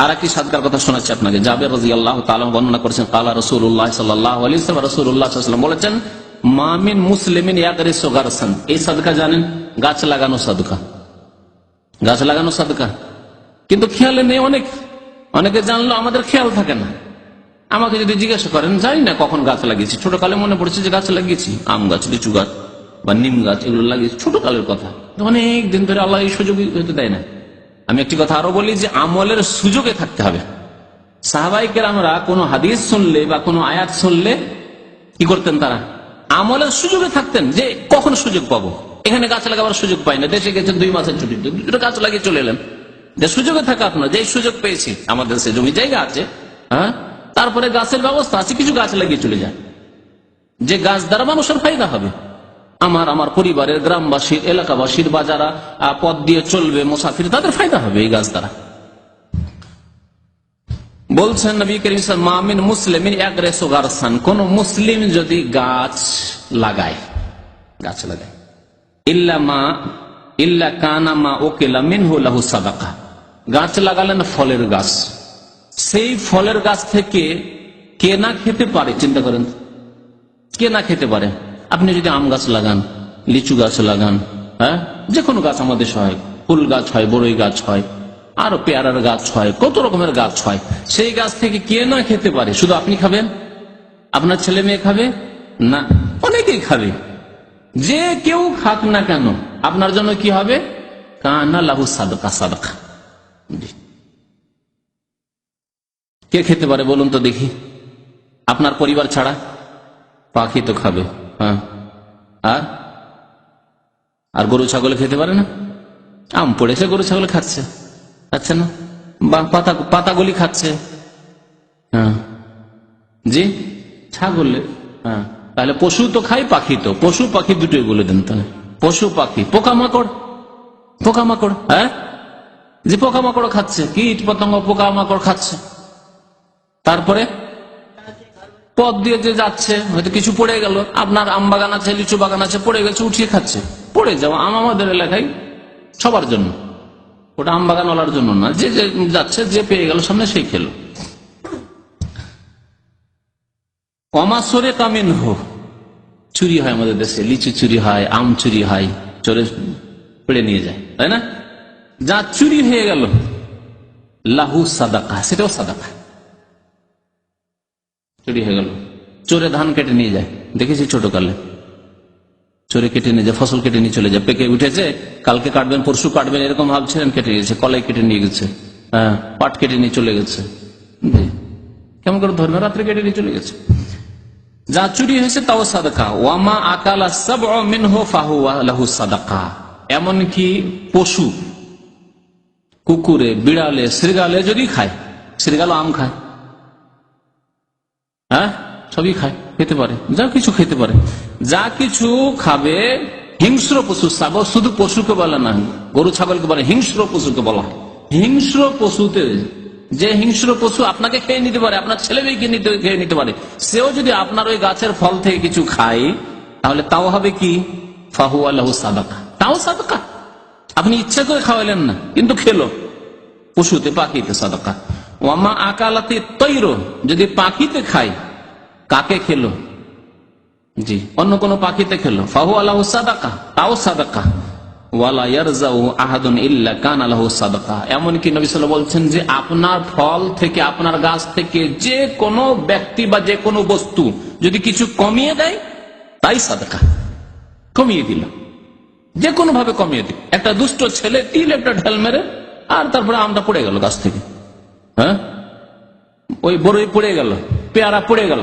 আর একটি সাদকার কথা শোনাচ্ছি আপনাকে। জাবের রাদিয়াল্লাহু তাআলা বর্ণনা করেছেন, ক্বালা রাসূলুল্লাহ সাল্লাল্লাহু আলাইহি ওয়াসাল্লাম, রাসূলুল্লাহ সাল্লাল্লাহু আলাইহি ওয়াসাল্লাম বলেছেন, মা মিন মুসলিমিন ইয়াগরিসু গারসান। এই সাদকা জানেন? গাছ লাগানো সাদকা, গাছ লাগানো সাদকা। কিন্তু খেয়ালে নেই অনেকে জানলো, আমাদের খেয়াল থাকে না। আমাকে যদি জিজ্ঞাসা করেন, জানি না কখন গাছ লাগিয়েছি, ছোটকালে মনে পড়েছে যে গাছ লাগিয়েছি, আম গাছ, লিচু গাছ বা নিম গাছ, এগুলো লাগিয়েছি, ছোটকালের কথা। অনেক দিন ধরে আল্লাহ এই সুযোগ হতে দেয় না। আমি একটি কথা আরো বলি যে আমলের সুযোগে থাকতে হবে। সাহাবায়ে কেরামরা কোনো হাদিস শুনলে বা কোনো আয়াত শুনলে কি করতেন? তারা আমলের সুযোগে থাকতেন, যে কখন সুযোগ পাবো। এখানে গাছ লাগাবার সুযোগ পাই না, দেশে গেছেন 2 মাসের ছুটি, দুটো গাছ লাগিয়ে চলে এলেন। যে সুযোগে থাকা আপনার, যে সুযোগ পেয়েছি, আমাদের সে জমি জায়গা আছে, হ্যাঁ, তারপরে গাছের ব্যবস্থা আছে, কিছু গাছ লাগিয়ে চলে যায়, যে গাছ দ্বারা মানুষের ফায়দা হবে। আমার পরিবারের, গ্রামবাসীর, এলাকাবাসীর বা যারা পথ দিয়ে চলবে, মুসাফির, তাদের ফায়দা হবে এই গাছ দ্বারা। বলছেন নবী করিম সাল্লাল্লাহু আলাইহি ওয়াসাল্লাম, মা মিন মুসলিমিন ইয়াগরিসু গারসান, কোন মুসলিম যদি গাছ লাগায় ইল্লা কানা মা উকিলা মিনহু লাহু সাদাকা। গাছ লাগালেন ফলের গাছ, সেই ফলের গাছ থেকে কে না খেতে পারে? চিন্তা করেন, কে না খেতে পারে? আপনি যদি আম গাছ লাগান, লিচু গাছ লাগান, হ্যাঁ, যে কোনো গাছ আমাদের হয়, ফুল গাছ হয়, বড়ই গাছ হয়, আরো পেয়ারার গাছ হয়, কত রকমের গাছ হয়, সেই গাছ থেকে কে না খেতে পারে? শুধু আপনি খাবেন? আপনার ছেলে মেয়ে খাবে না? অনেকেই খাবে। যে কেউ খাক না কেন, আপনার জন্য কি হবে? কানা লাহু সাদকা, সাদকা। কে খেতে পারে বলুন তো দেখি? আপনার পরিবার ছাড়া? পাখি তো খাবে, হ্যাঁ। আর গরু ছাগল খেতে পারে না? আম পড়েছে, গরু ছাগল খাচ্ছে না? বা পাতাগুলি খাচ্ছে, হ্যাঁ, জি, ছাগলে, হ্যাঁ। তাহলে পশু তো খাই, পাখি তো, পশু পাখি দুটোই বলে দেন তাহলে। পশু পাখি, পোকামাকড়, হ্যাঁ, যে পোকামাকড় খাচ্ছে, কীট পতঙ্গ, পোকামাকড় খাচ্ছে। তারপরে পথ দিয়ে যে যাচ্ছে, হয়তো কিছু পড়ে গেল, আপনার আম বাগান আছে, লিচু বাগান আছে, পড়ে গেছে, উঠিয়ে খাচ্ছে। পড়ে যাওয়া আম আমাদের এলাকায় সবার জন্য, ওটা আম বাগানওয়ালার জন্য না, যে যাচ্ছে, যে পেয়ে গেল সামনে, সেই খেলো। অমাসরে কামিন হো, চুরি হয় আমাদের দেশে, লিচু চুরি হয়, আম চুরি হয়, চোরে পেড়ে নিয়ে যায়, তাই না? যা চুরি হয়ে গেল, লাহু সাদাকা, সেটাও সাদাকা। চুরি হয়ে গেল, চোরে ধান কেটে নিয়ে যায়, দেখেছি ছোটকালে, চোরে কেটে নিয়ে যায়, ফসল কেটে নিয়ে চলে যায়, পেকে উঠেছে, কালকে কাটবেন, পরশু কাটবেন, এরকম ভাবছিলেন, কেটে গেছে, কলাই কেটে নিয়ে গেছে, হ্যাঁ, পাট কেটে নিয়ে চলে গেছে। কেমন করে ধরবে? রাত্রে কেটে নিয়ে চলে গেছে। যা চুরি হয়েছে তাও সাদাকা। ওয়ামা আকালা সাবউ মিনহু ফাহুয়া লাহু সাদাকা। এমনকি পশু, কুকুরে, বিড়ালে, শৃগালে যদি খায়, শৃগালও আম খায়, হ্যাঁ, সবই খায়, খেতে পারে, যা কিছু খেতে পারে, যা কিছু খাবে। হিংস্র পশু, শুধু পশুকে বলে না, গরু ছাগলকে বলে, হিংস্র পশুকে বলা হয়। হিংস্র পশুতে, যে হিংস্র পশু আপনাকে খেয়ে নিতে পারে, আপনার ছেলে মেয়েকে খেয়ে নিতে পারে, সেও যদি আপনার ওই গাছের ফল থেকে কিছু খায়, তাহলে তাও হবে কি? ফাহুয়া লাহু সাদাকা, তাও সাদাকা। আপনি ইচ্ছা করে খাওয়ালেন না, কিন্তু খেলো, পশুতে, পাখিতে সাদাকা। ওয়ামা আকালাতে তৈর, যদি পাখিতে খায়, কাকে খেলো? জি, অন্য কোন পাখিতে খেলো, ফাহুয়া লাহু সাদাকা, তাও সাদাকা। ওয়ালা ইয়ারজাউ আহাদুন ইল্লা কানা লাহু সাদাকা। এমনকি নবী সাল্লাল্লাহু আলাইহি ওয়াসাল্লাম বলছেন যে আপনার ফল থেকে, আপনার গাছ থেকে যে কোনো ব্যক্তি বা যে কোনো বস্তু যদি কিছু কমিয়ে দেয়, তাই সাদাকা। কমিয়ে দিল, যে কোনো ভাবে কমিয়ে দিল। একটা দুষ্ট ছেলে তিল একটা ঢেল মেরে, আর তারপরে আমটা পড়ে গেল গাছ থেকে, হ্যাঁ, ওই বড়ই পড়ে গেল, পেয়ারা পড়ে গেল,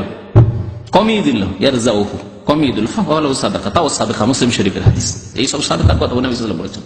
কমিয়ে দিল, ইয়ারজাউহু, কমিয়ে দিল, ফাহুয়া লাহু সাদাকা, তাও সাদাকা। মুসলিম শরীফের হাদিস। এই সব সাদাকার কথা নবী সাল্লাল্লাহু আলাইহি ওয়াসাল্লাম বলেছেন।